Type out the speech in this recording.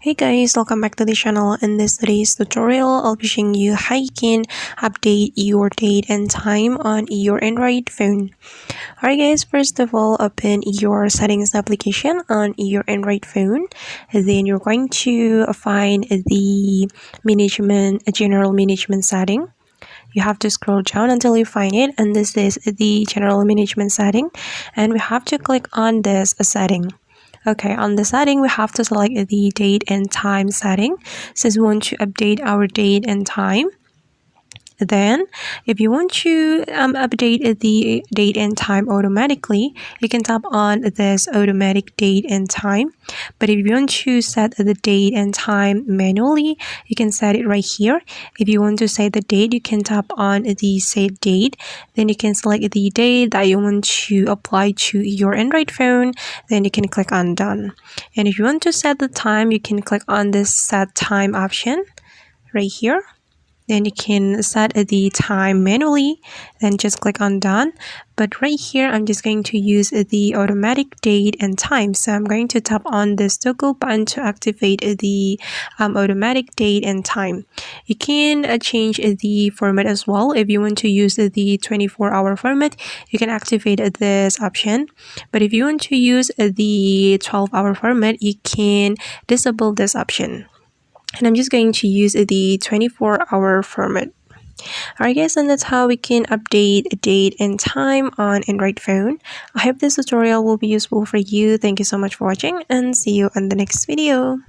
Hey guys, welcome back to the channel. In this today's tutorial, I'll be showing you how you can update your date and time on your Android phone. Alright guys, first of all, open your settings application on your Android phone. Then you're going to find the general management setting. You have to scroll down until you find it, and this is the general management setting, and we have to click on this setting. Okay, on the setting, we have to select the date and time setting since we want to update our date and time. Then, if you want to update the date and time automatically, you can tap on this automatic date and time. But if you want to set the date and time manually, you can set it right here. If you want to set the date, you can tap on the set date. Then you can select the date that you want to apply to your Android phone. Then you can click on done. And if you want to set the time, you can click on this set time option right here. Then you can set the time manually, then just click on done. But right here, I'm just going to use the automatic date and time. So I'm going to tap on this toggle button to activate the automatic date and time. You can change the format as well. If you want to use the 24-hour format, you can activate this option. But if you want to use the 12-hour format, you can disable this option. And I'm just going to use the 24-hour format. Alright guys, and that's how we can update date and time on Android phone. I hope this tutorial will be useful for you. Thank you so much for watching, and see you on the next video.